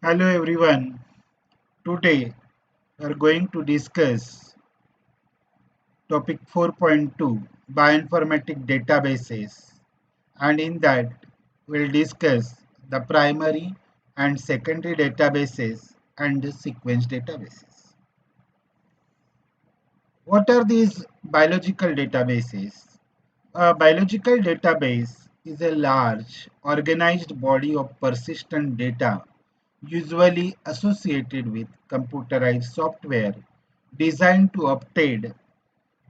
Hello everyone. Today we are going to discuss topic 4.2 bioinformatic databases, and in that we'll discuss the primary and secondary databases and the sequence databases. What are these biological databases? A biological database is a large organized body of persistent data usually associated with computerized software designed to update,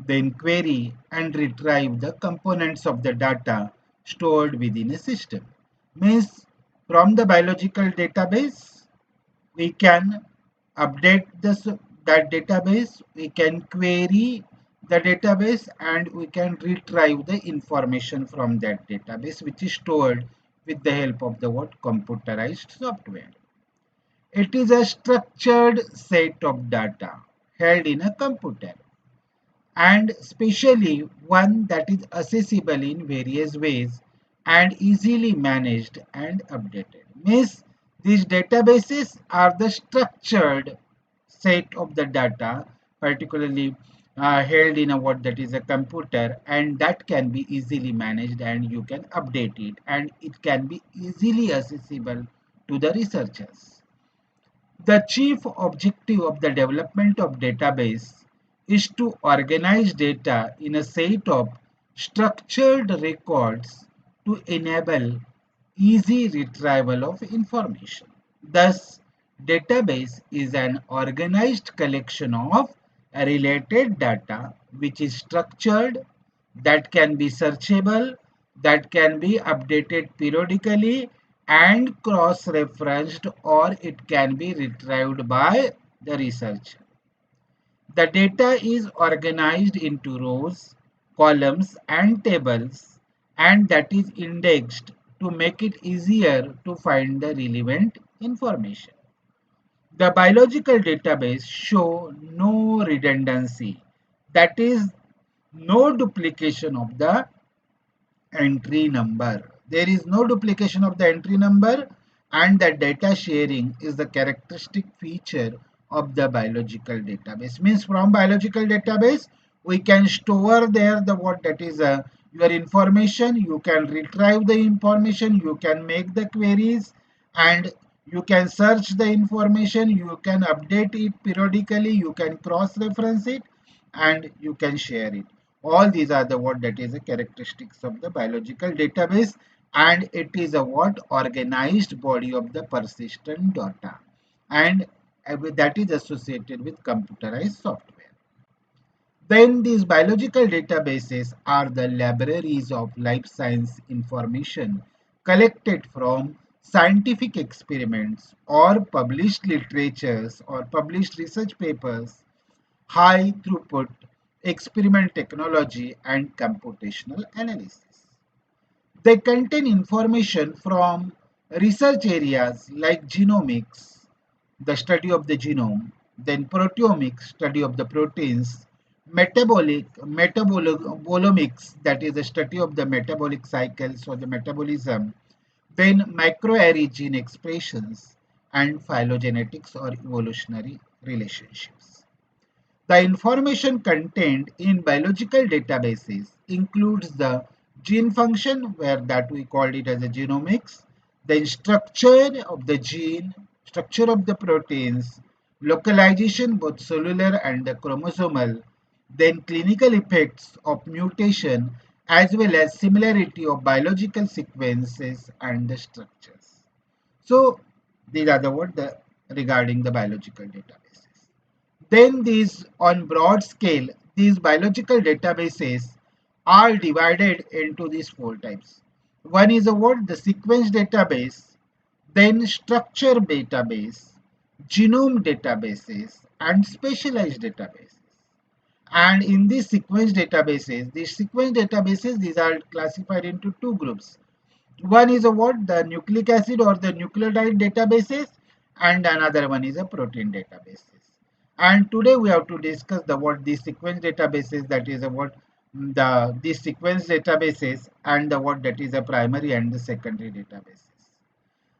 then query and retrieve the components of the data stored within a system. Means from the biological database, we can update that database, we can query the database, and we can retrieve the information from that database which is stored with the help of the what computerized software. It is a structured set of data held in a computer, and especially one that is accessible in various ways and easily managed and updated. Means these databases are the structured set of the data, particularly held in a what that is a computer, and that can be easily managed and you can update it, and it can be easily accessible to the researchers. The chief objective of the development of database is to organize data in a set of structured records to enable easy retrieval of information. Thus, database is an organized collection of related data which is structured, that can be searchable, that can be updated periodically and cross-referenced, or it can be retrieved by the researcher. The data is organized into rows, columns, and tables, and that is indexed to make it easier to find the relevant information. The biological database show no redundancy, that is, no duplication of the entry number. There is no duplication of the entry number, and the data sharing is the characteristic feature of the biological database. Means from biological database we can store there the what that is your information. You can retrieve the information, you can make the queries, and you can search the information, you can update it periodically, you can cross reference it, and you can share it. All these are the what that is the characteristics of the biological database, and it is a what organized body of the persistent data, and that is associated with computerized software. Then these biological databases are the libraries of life science information collected from scientific experiments or published literatures or published research papers, high throughput experiment technology, and computational analysis. They contain information from research areas like genomics, the study of the genome, then proteomics, study of the proteins, metabolomics, that is the study of the metabolic cycles or the metabolism, then microarray gene expressions, and phylogenetics or evolutionary relationships. The information contained in biological databases includes the gene function, where that we called it as a genomics, the structure of the gene, structure of the proteins, localization both cellular and the chromosomal, then clinical effects of mutation, as well as similarity of biological sequences and the structures. So these are the what the regarding the biological databases. Then these on broad scale, these biological databases are divided into these four types. One is a what the sequence database, then structure database, genome databases, and specialized databases. And in these sequence databases, these are classified into two groups. One is a what the nucleic acid or the nucleotide databases, and another one is a protein databases. And today we have to discuss the what the sequence databases, that is a what the sequence databases, and the what that is a primary and the secondary databases.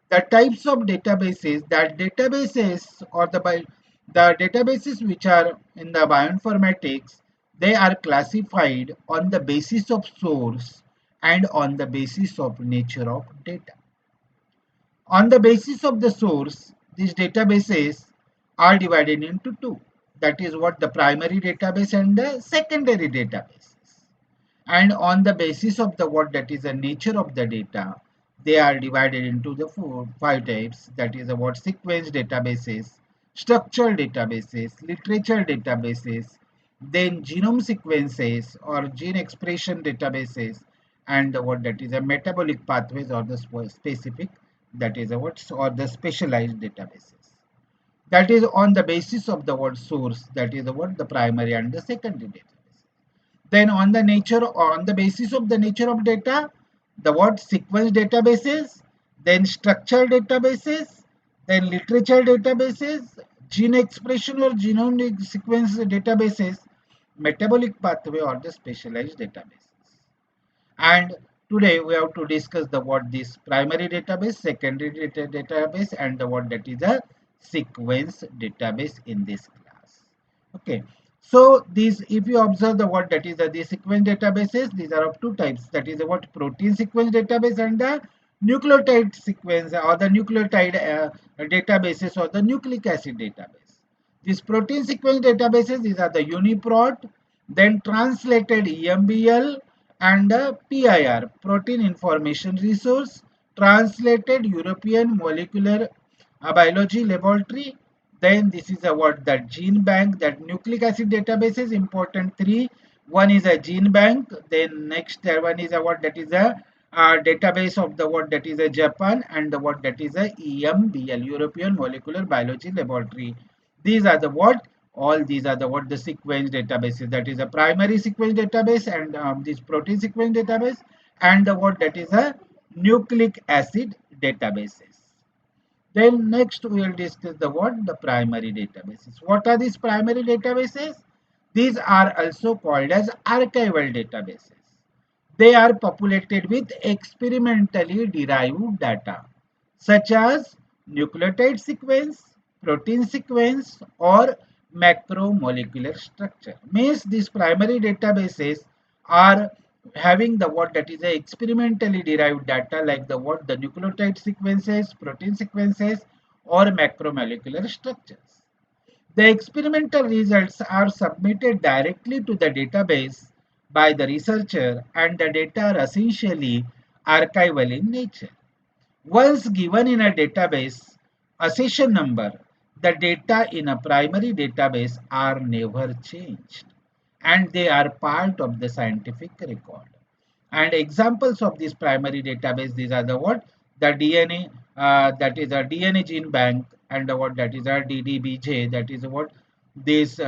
The types of databases, that databases or the databases which are in the bioinformatics, they are classified on the basis of source and on the basis of nature of data. On the basis of the source, these databases are divided into two. That is what the primary database and the secondary databases. And on the basis of the what that is the nature of the data, they are divided into the five types. That is what sequence databases, structural databases, literature databases, then genome sequences or gene expression databases, and what that is a metabolic pathways or the specific, that is what, or the specialized databases. That is on the basis of the word source, that is what the primary and the secondary database. Then on the basis of the nature of data, the what sequence databases, then structured databases, then literature databases, gene expression or genome sequence databases, metabolic pathway or the specialized databases. And today we have to discuss the what this primary database, secondary database, and the what that is a sequence database in this class. Okay. So these, if you observe the what that is the sequence databases, these are of two types. That is the what protein sequence database and the nucleotide sequence or the nucleotide databases or the nucleic acid database. These protein sequence databases, these are the UniProt, then translated EMBL, and PIR, Protein Information Resource, translated European Molecular Biology Laboratory. Then this is a what, that gene bank, that nucleic acid database is important three. One is a gene bank. Then next one is a what, that is a database of the what, that is a Japan, and the what, that is a EMBL, European Molecular Biology Laboratory. These are the what, all these are the what, the sequence databases, that is a primary sequence database, and this protein sequence database, and the what, that is a nucleic acid databases. Then next we will discuss the what, the primary databases. What are these primary databases? These are also called as archival databases. They are populated with experimentally derived data such as nucleotide sequence, protein sequence, or macromolecular structure. Means these primary databases are having the what, that is a experimentally derived data like the what, the nucleotide sequences, protein sequences, or macromolecular structures. The experimental results are submitted directly to the database by the researcher, and the data are essentially archival in nature. Once given in a database accession number, the data in a primary database are never changed, and they are part of the scientific record. And examples of this primary database, these are the what, the DNA, that is a DNA gene bank, and the what, that is a DDBJ, that is what, this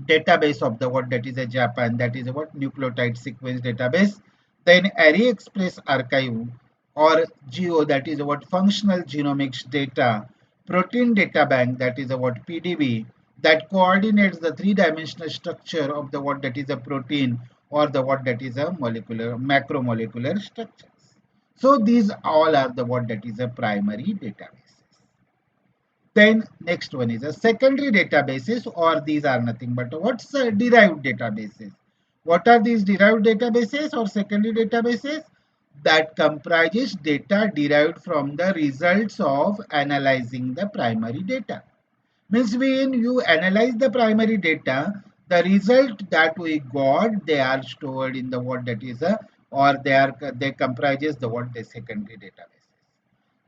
database of the what, that is a Japan, that is what, nucleotide sequence database. Then Array Express Archive or GEO, that is what, functional genomics data, protein data bank, that is what, PDB, that coordinates the three-dimensional structure of the what, that is a protein, or the what, that is a molecular macromolecular structures. So these all are the what, that is a primary databases. Then next one is a secondary databases, or these are nothing but what's derived databases. What are these derived databases or secondary databases? That comprises data derived from the results of analyzing the primary data. Means when you analyze the primary data, the result that we got, they are stored in the what, that is a, or they comprises the what, the secondary databases.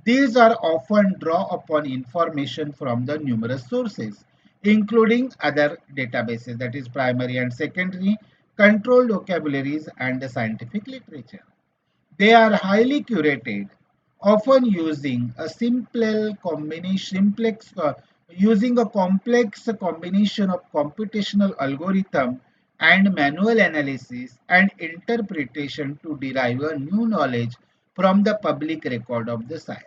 These are often draw upon information from the numerous sources, including other databases, that is primary and secondary, controlled vocabularies, and the scientific literature. They are highly curated, often using a using a complex combination of computational algorithm and manual analysis and interpretation to derive a new knowledge from the public record of the science.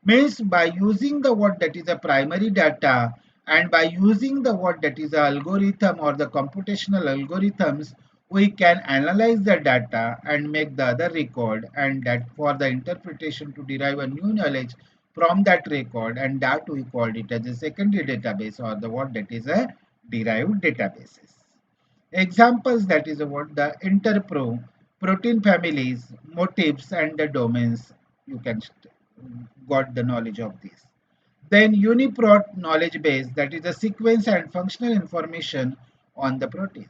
Means by using the what, that is a primary data, and by using the what, that is a algorithm or the computational algorithms, we can analyze the data and make the other record, and that for the interpretation to derive a new knowledge from that record, and that we called it as a secondary database, or the what that is a derived databases. Examples that is what the interpro, protein families, motifs and the domains, you can got the knowledge of this. Then UniProt knowledge base, that is the sequence and functional information on the proteins.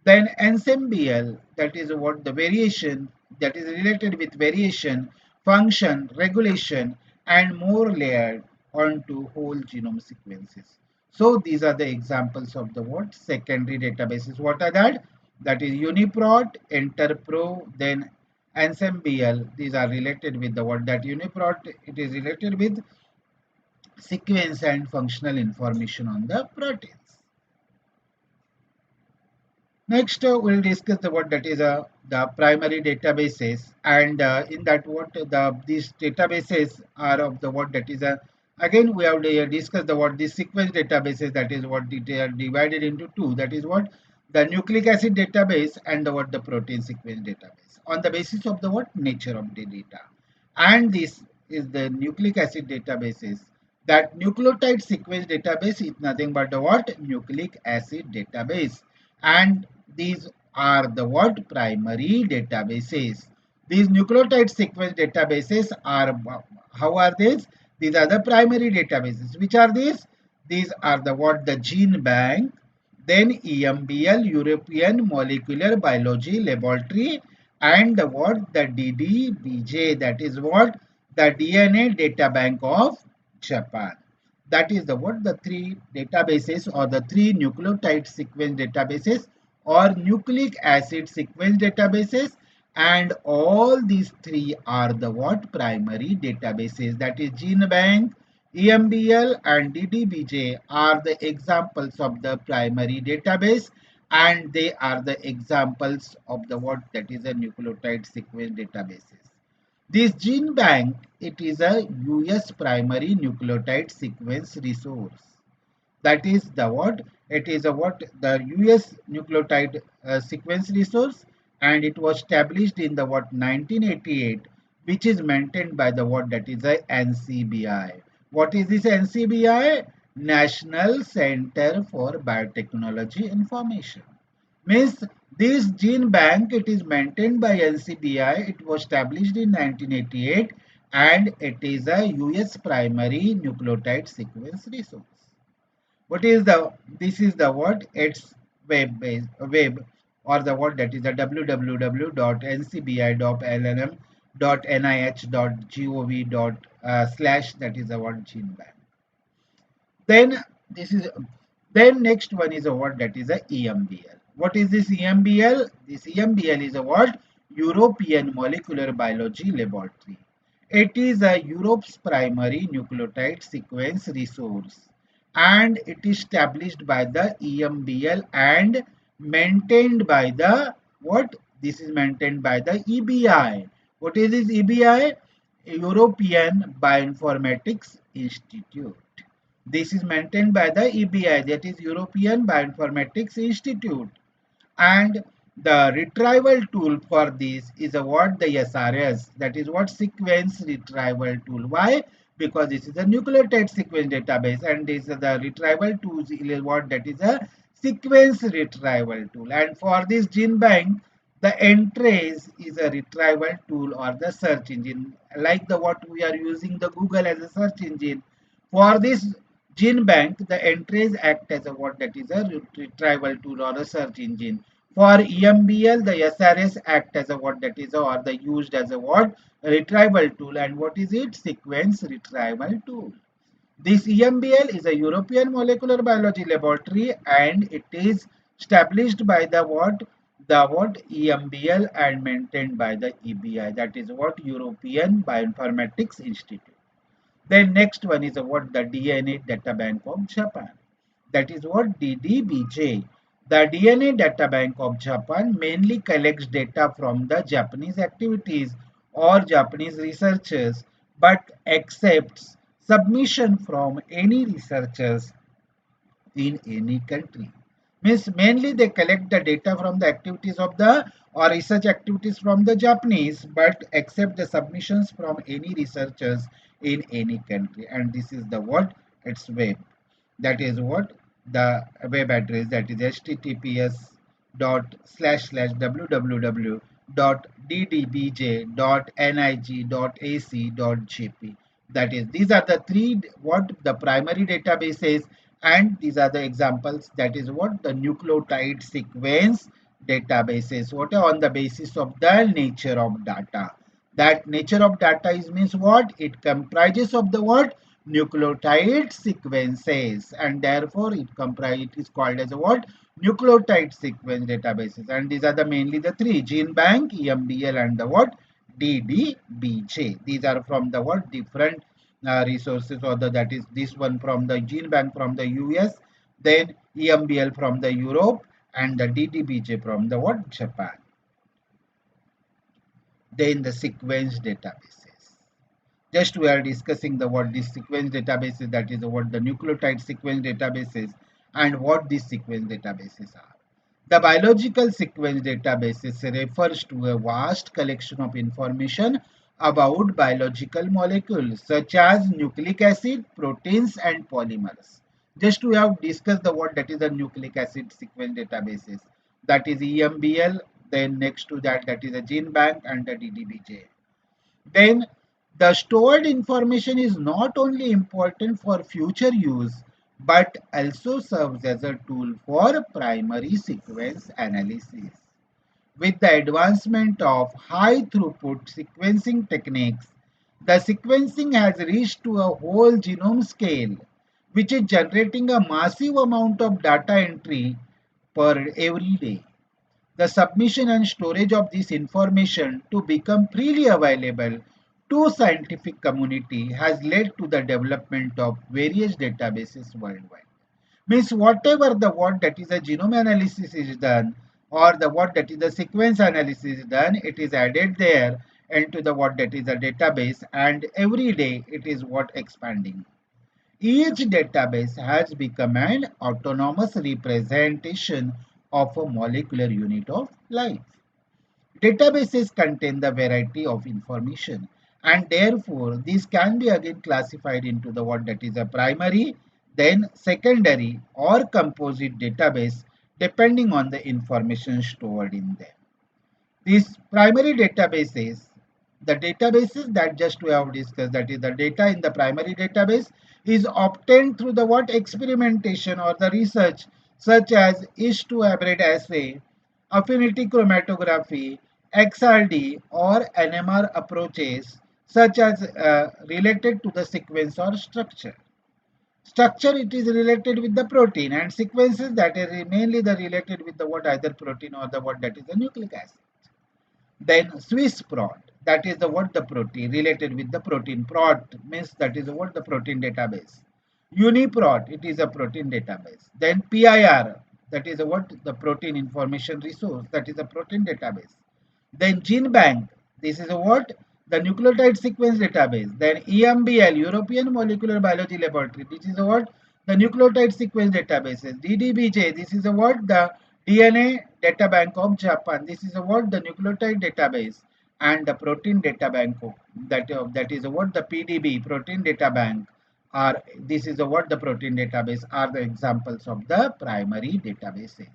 Then ensemble, that is what the variation, that is related with variation, function, regulation, and more layered onto whole genome sequences. So these are the examples of the what secondary databases. What are that? That is UniProt, Interpro, then ensemble. These are related with the what that UniProt. It is related with sequence and functional information on the proteins. Next, we'll discuss the what that is the primary databases, and in that what these databases are of the what that is again we have discussed the what the sequence databases, that is what they are divided into two, that is what the nucleic acid database and the what the protein sequence database on the basis of the what nature of the data, and this is the nucleic acid databases. That nucleotide sequence database is nothing but the what nucleic acid database, and these are the what primary databases. These nucleotide sequence databases are, how are these? These are the primary databases. Which are these? These are the what the gene bank, then EMBL, European Molecular Biology Laboratory, and the what the DDBJ, that is what the DNA data bank of Japan. That is the what the three databases, or the three nucleotide sequence databases, or nucleic acid sequence databases, and all these three are the what primary databases, that is gene bank, EMBL and DDBJ are the examples of the primary database, and they are the examples of the what that is a nucleotide sequence databases. This gene bank, it is a US primary nucleotide sequence resource. That is the what? It is a what the US nucleotide sequence resource, and it was established in the what 1988, which is maintained by the what that is a NCBI. What is this NCBI? National Center for Biotechnology Information. Means this gene bank, it is maintained by NCBI. It was established in 1988, and it is a US primary nucleotide sequence resource. What is the, this is the what its web base web, or the what that is the www.ncbi.llm.nih.gov. That is the what gene bank. Then this is, then next one is a what that is a EMBL. What is this EMBL? This EMBL is a what European Molecular Biology Laboratory. It is a Europe's primary nucleotide sequence resource, and it is established by the EMBL and maintained by the what? This is maintained by the EBI. What is this EBI? European Bioinformatics Institute. This is maintained by the EBI, that is European Bioinformatics Institute. And the retrieval tool for this is a what the SRS, that is what sequence retrieval tool. Why? Because this is a nucleotide sequence database, and this is the retrieval tool is what that is a sequence retrieval tool. And for this gene bank, the Entrace is a retrieval tool or the search engine, like the what we are using the Google as a search engine. For this gene bank, the Entrace act as a what that is a retrieval tool or a search engine. For EMBL, the SRS act as a what that is a, or the used as a what retrieval tool. And what is it? Sequence retrieval tool. This EMBL is a European Molecular Biology Laboratory, and it is established by the what? The what EMBL and maintained by the EBI, that is what European Bioinformatics Institute. Then next one is what the DNA Data Bank of Japan. That is what DDBJ. The DNA Data Bank of Japan mainly collects data from the Japanese activities or Japanese researchers, but accepts submission from any researchers in any country. Means mainly they collect the data from the activities of the or research activities from the Japanese, but accept the submissions from any researchers in any country. And this is the what its web. That is what the web address, that is https dot slash slash www dot ddbj dot nig dot ac dot jp. That is, these are the three what the primary databases, and these are the examples. That is what the nucleotide sequence databases, what are on the basis of the nature of data. That nature of data is means what it comprises of the what nucleotide sequences, and therefore it is called as a what nucleotide sequence databases. And these are the mainly the three: gene bank, embl, and the what ddbj. These are from the what different resources, or the, that is this one from the gene bank from the US, then embl from the Europe, and the ddbj from the what Japan. Then the sequence databases. Just we are discussing the what this sequence databases, that is what the nucleotide sequence databases, and what these sequence databases are. The biological sequence databases refers to a vast collection of information about biological molecules such as nucleic acid, proteins, and polymers. Just we have discussed the what that is the nucleic acid sequence databases, that is EMBL. Then next to that, that is a gene bank and the DDBJ. Then the stored information is not only important for future use but also serves as a tool for primary sequence analysis. With the advancement of high throughput sequencing techniques, the sequencing has reached to a whole genome scale, which is generating a massive amount of data entry per every day. The submission and storage of this information to become freely available to scientific community has led to the development of various databases worldwide. Means whatever the what that is a genome analysis is done, or the what that is the sequence analysis is done, it is added there into the what that is a database, and every day it is what expanding. Each database has become an autonomous representation of a molecular unit of life. Databases contain the variety of information, and therefore these can be again classified into the what that is a primary, then secondary or composite database depending on the information stored in them. These primary databases, the databases that just we have discussed, that is the data in the primary database is obtained through the what experimentation or the research such as H2-hybrid assay, affinity chromatography, XRD or NMR approaches such as related to the sequence or structure. Structure, it is related with the protein, and sequences that are mainly the related with the what either protein or the what that is the nucleic acid. Then Swiss prot, that is the what the protein related with the protein. Prot means that is what the protein database. Uniprot, it is a protein database. Then PIR, that is what the protein information resource, that is a protein database. Then gene bank, this is a what the nucleotide sequence database. Then EMBL, European Molecular Biology Laboratory, this is a what the nucleotide sequence databases. DDBJ, this is a what the DNA data bank of Japan, this is a what the nucleotide database. And the protein data bank, that is a what the PDB, protein data bank, are this is a what the protein database, are the examples of the primary databases.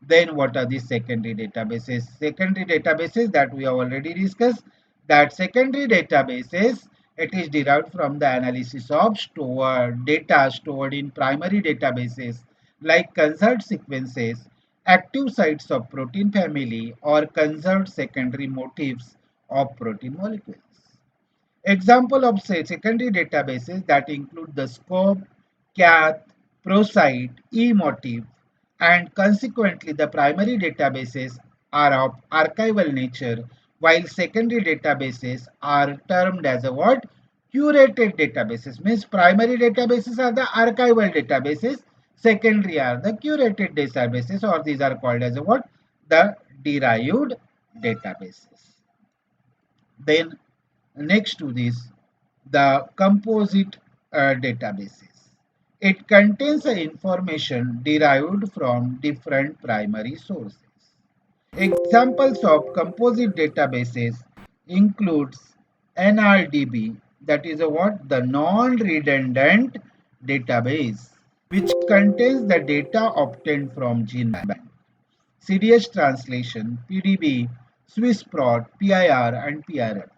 Then what are the secondary databases? Secondary databases that we have already discussed, that secondary databases, it is derived from the analysis of stored data stored in primary databases like conserved sequences, active sites of protein family, or conserved secondary motifs of protein molecules. Example of say secondary databases that include the SCOPE, CATH, ProCite, eMotif, and consequently the primary databases are of archival nature, while secondary databases are termed as a what? Curated databases. Means primary databases are the archival databases, secondary are the curated databases, or these are called as a what? The derived databases. Then next to this, the composite databases. It contains the information derived from different primary sources. Examples of composite databases includes NRDB, that is a what? The non-redundant database, which contains the data obtained from GenBank. CDS translation, PDB, SwissProt, PIR, and PRF.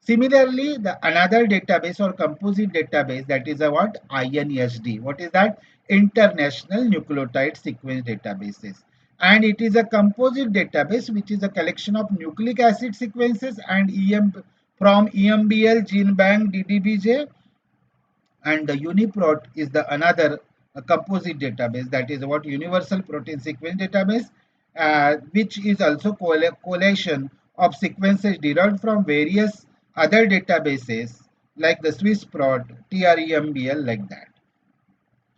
Similarly, the another database or composite database, that is a what? INSD. What is that? International Nucleotide Sequence Databases. And it is a composite database which is a collection of nucleic acid sequences and from EMBL, GenBank, DDBJ, and the UniProt is the another composite database, that is what Universal Protein Sequence Database, which is also collation of sequences derived from various other databases like the SwissProt, TREMBL, like that.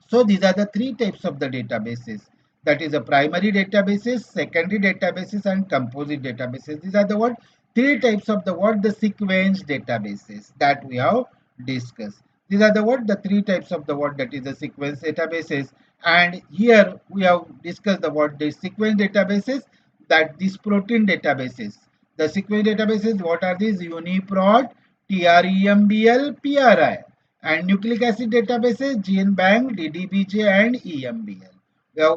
So these are the three types of the databases. That is the primary databases, secondary databases, and composite databases. These are the what? Three types of the what? The sequence databases that we have discussed. These are the what? The three types of the what? That is the sequence databases. And here we have discussed the what? The sequence databases, that these protein databases. The sequence databases, what are these? UniProt, TREMBL, PRI, and nucleic acid databases GenBank, DDBJ, and EMBL.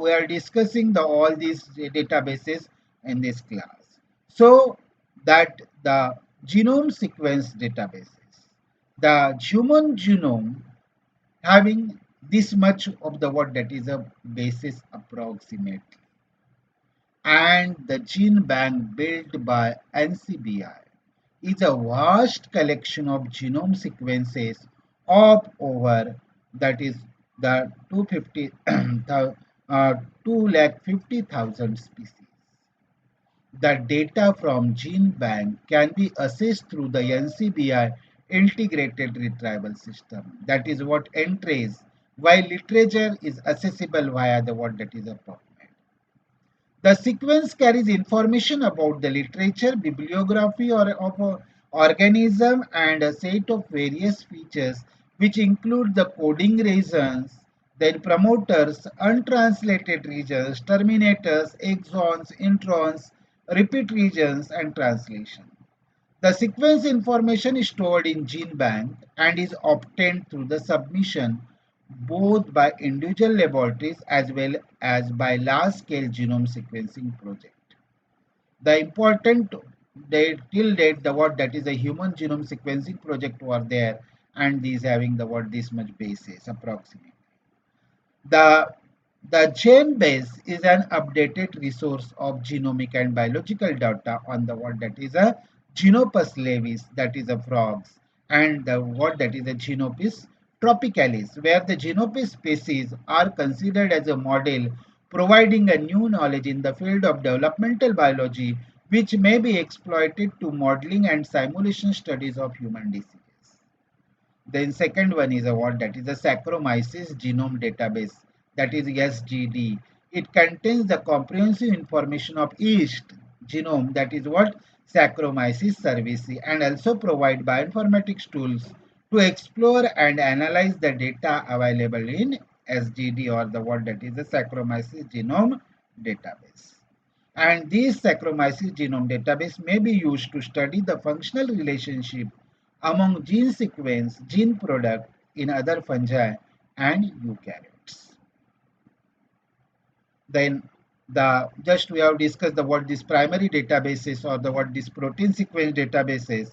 We are discussing all these databases in this class. So that the genome sequence databases, the human genome having this much of the what, that is a basis approximately, and the gene bank built by NCBI is a vast collection of genome sequences of over, that is the 250,000 species. The data from gene bank can be accessed through the NCBI integrated retrieval system, that is what entries, while literature is accessible via the what, that is a PubMed. The sequence carries information about the literature, bibliography or of a organism, and a set of various features which include the coding regions, then promoters, untranslated regions, terminators, exons, introns, repeat regions, and translation. The sequence information is stored in GenBank and is obtained through the submission both by individual laboratories as well as by large-scale genome sequencing project. The important till date, the what, that is a human genome sequencing project were there, and these having the what, this much basis approximately. The GenBase is an updated resource of genomic and biological data on the what, that is a Genopus laevis, that is a frogs, and the what, that is a Genopus tropicalis, where the Genopus species are considered as a model, providing a new knowledge in the field of developmental biology, which may be exploited to modeling and simulation studies of human diseases. Then second one is a what, that is a Saccharomyces genome database, that is SGD. It contains the comprehensive information of yeast genome, that is what, Saccharomyces cerevisiae, and also provide bioinformatics tools to explore and analyze the data available in SGD, or the what, that is the Saccharomyces genome database. And this Saccharomyces genome database may be used to study the functional relationship among gene sequence, gene product in other fungi and eukaryotes. Then the just we have discussed the what these primary databases or the what these protein sequence databases,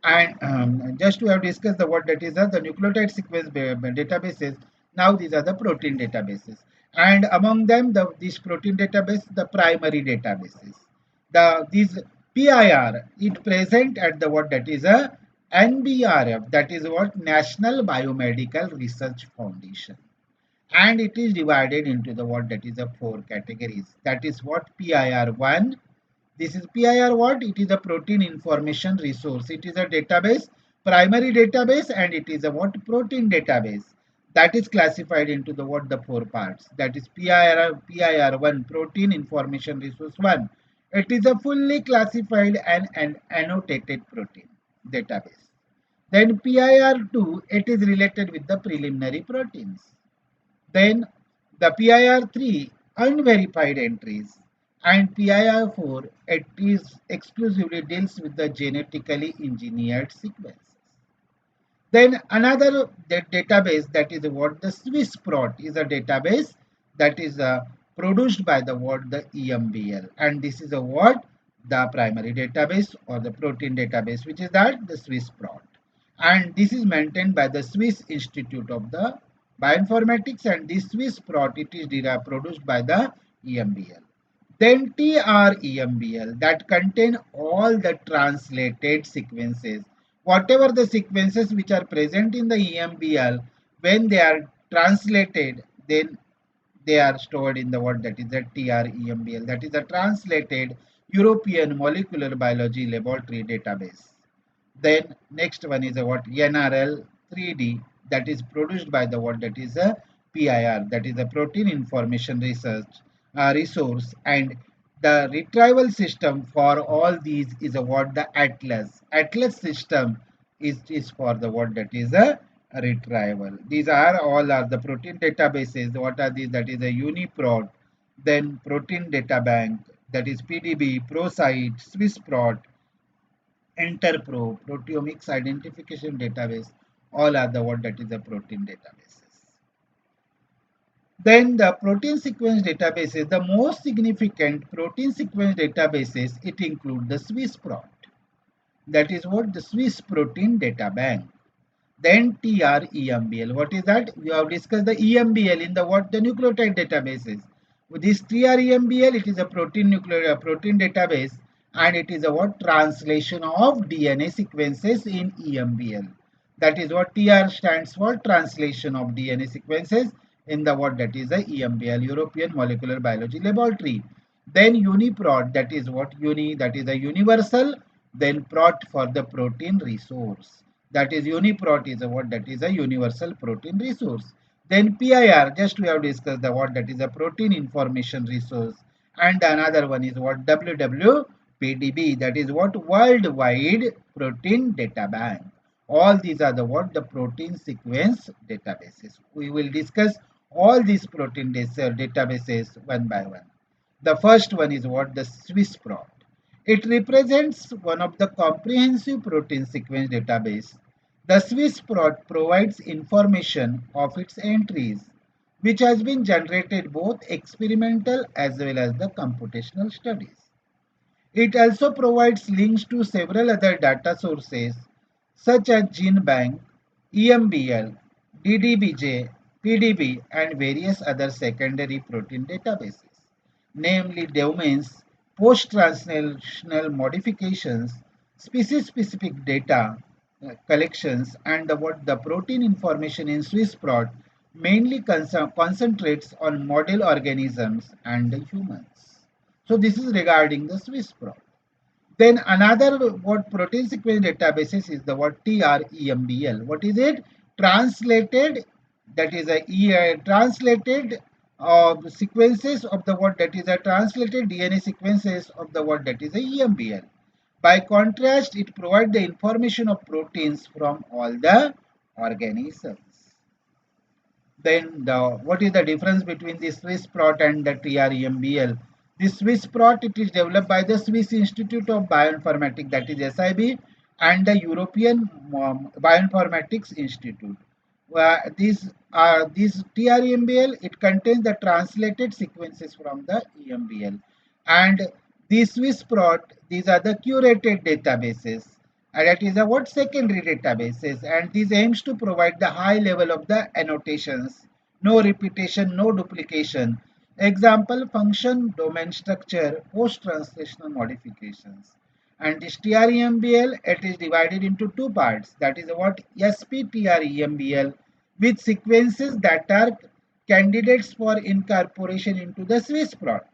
and just we have discussed the what, that is the nucleotide sequence databases. Now these are the protein databases, and among them these protein database, the primary databases, these PIR, it present at the what, that is a NBRF, that is what, National Biomedical Research Foundation, and it is divided into the what, that is a four categories. That is what, PIR1. This is PIR what? It is a protein information resource. It is a database, primary database, and it is a what, protein database. That is classified into the what, the four parts. That is PIR1, protein information resource 1. It is a fully classified and annotated protein database. Then PIR2, it is related with the preliminary proteins. Then the PIR3, unverified entries. And PIR4, it is exclusively deals with the genetically engineered sequences. Then another database, that is what the SwissProt is a database that is produced by the what the EMBL, and this is a what the primary database or the protein database, which is that the SwissProt, and this is maintained by the Swiss Institute of the Bioinformatics, and this SwissProt it is produced by the EMBL. Then TREMBL, that contain all the translated sequences. Whatever the sequences which are present in the EMBL, when they are translated, then they are stored in the what that is the TREMBL, that is a translated European Molecular Biology Laboratory database. Then next one is a what NRL 3D, that is produced by the what that is a PIR, that is a Protein Information Research Resource, and the retrieval system for all these is a what the Atlas. Atlas system is for the what that is a retrieval. These are all are the protein databases. What are these? That is a UniProt, then Protein Data Bank, that is PDB, ProCite, SwissProt, EnterPro, Proteomics Identification Database, all are the what that is the protein databases. Then the protein sequence databases, the most significant protein sequence databases, it include the SwissProt. That is what the Swiss Protein Data Bank. Then TREMBL. What is that? We have discussed the EMBL in the what the nucleotide databases. With this TREMBL, it is a protein database, and it is a what translation of DNA sequences in EMBL. That is what TR stands for, translation of DNA sequences in the what that is the EMBL, European Molecular Biology Laboratory. Then UniProt, that is what uni, that is a universal, then prot for the protein resource, that is UniProt is a what that is a universal protein resource. Then PIR, just we have discussed the what that is a protein information resource, and another one is what WWPDB, that is what worldwide protein data bank. All these are the what the protein sequence databases. We will discuss all these protein databases one by one. The first one is what the SwissProt. It represents one of the comprehensive protein sequence database. The SwissProt provides information of its entries, which has been generated both experimental as well as the computational studies. It also provides links to several other data sources such as GenBank, EMBL, DDBJ, PDB, and various other secondary protein databases, namely domains, post-translational modifications, species-specific data collections, and what the protein information in SwissProt mainly concentrates on model organisms and humans. So this is regarding the SwissProt. Then another what protein sequence databases is the what TREMBL. What is it? Translated, that is a translated sequences of the what that is a translated DNA sequences of the what that is a EMBL. By contrast, it provides the information of proteins from all the organisms. Then what is the difference between the SwissProt and the TREMBL? The SwissProt, it is developed by the Swiss Institute of Bioinformatics, that is SIB, and the European Bioinformatics Institute. This TREMBL, it contains the translated sequences from the EMBL, and the SwissProt, these are the curated databases, and that is a what secondary databases, and this aims to provide the high level of the annotations, no repetition, no duplication. Example, function, domain structure, post-translational modifications. And this TREMBL, it is divided into two parts, that is what SPTREMBL, with sequences that are candidates for incorporation into the SwissProt,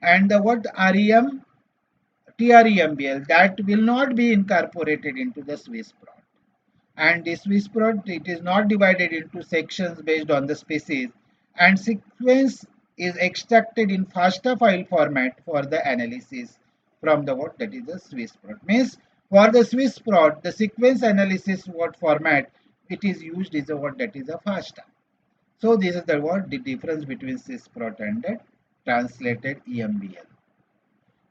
and the what REM TREMBL that will not be incorporated into the SwissProt. And the SwissProt, it is not divided into sections based on the species, and sequence is extracted in FASTA file format for the analysis from the what that is the SwissProt. Means For the Swiss prot, the sequence analysis what format it is used is a what that is a FASTA. So this is the what the difference between Swiss prot and the translated EMBL.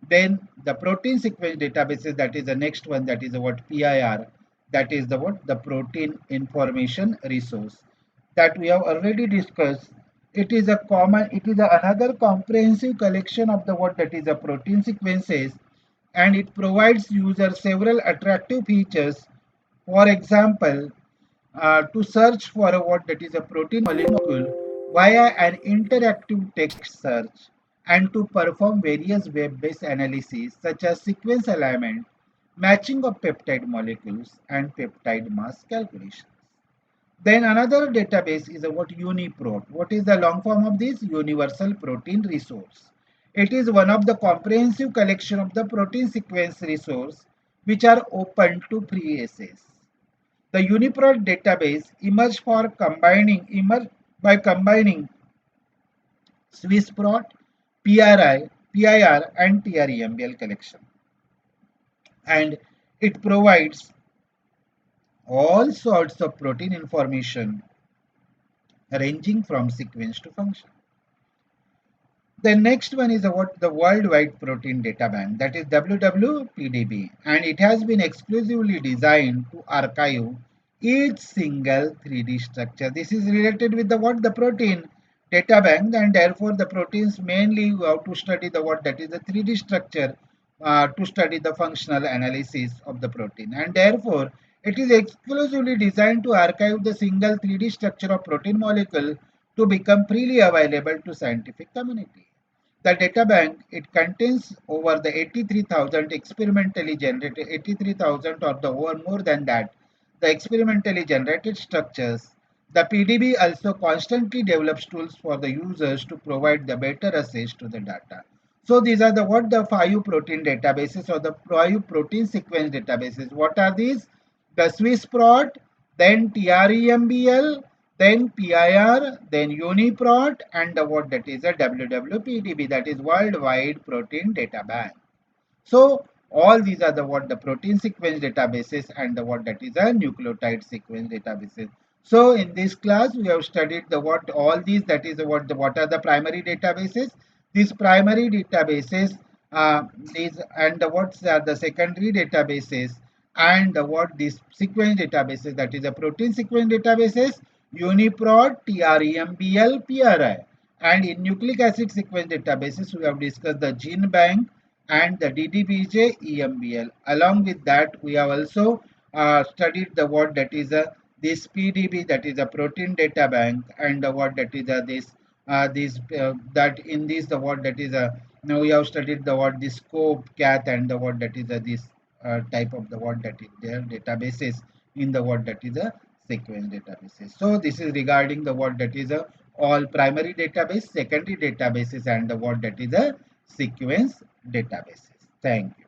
Then the protein sequence databases, that is the next one, that is the what PIR, that is the what the protein information resource that we have already discussed. It is another comprehensive collection of the what that is the protein sequences, and it provides user several attractive features. For example, to search for a what that is a protein molecule via an interactive text search, and to perform various web-based analyses such as sequence alignment, matching of peptide molecules, and peptide mass calculations. Then another database is what UniProt. What is the long form of this? Universal Protein Resource. It is one of the comprehensive collection of the protein sequence resource which are open to free access. The UniProt database emerged by combining SwissProt, PIR, and TREMBL collection, and it provides all sorts of protein information ranging from sequence to function. The next one is about the Worldwide Protein Data Bank, that is WWPDB, and it has been exclusively designed to archive each single 3D structure. This is related with the what the protein data bank, and therefore the proteins mainly you have to study the what that is the 3D structure to study the functional analysis of the protein, and therefore it is exclusively designed to archive the single 3D structure of protein molecule to become freely available to scientific community. The data bank, it contains over the 83,000 experimentally generated 83,000 or the or more than that the experimentally generated structures. The PDB also constantly develops tools for the users to provide the better access to the data. So these are the what the 5 protein databases or the 5 protein sequence databases. What are these? The SwissProt, then TREMBL, then PIR, then UniProt, and the what that is a WWPDB, that is Worldwide Protein Data Bank. So all these are the what the protein sequence databases and the what that is a nucleotide sequence databases. So in this class we have studied the what all these, that is what are the primary databases. These primary databases, these and the what's are the secondary databases, and the what these sequence databases, that is the protein sequence databases, UniProt, TREMBL, PRI. And in nucleic acid sequence databases we have discussed the gene bank and the DDBJ EMBL. Along with that, we have also studied the what that is a this PDB, that is a protein data bank, and the what that is a this that in this the what that is a now we have studied the what this scope cath and the what that is a this type of the what that is their databases in the what that is a sequence databases. So this is regarding the what that is a all primary database, secondary databases, and the what that is a sequence databases. Thank you.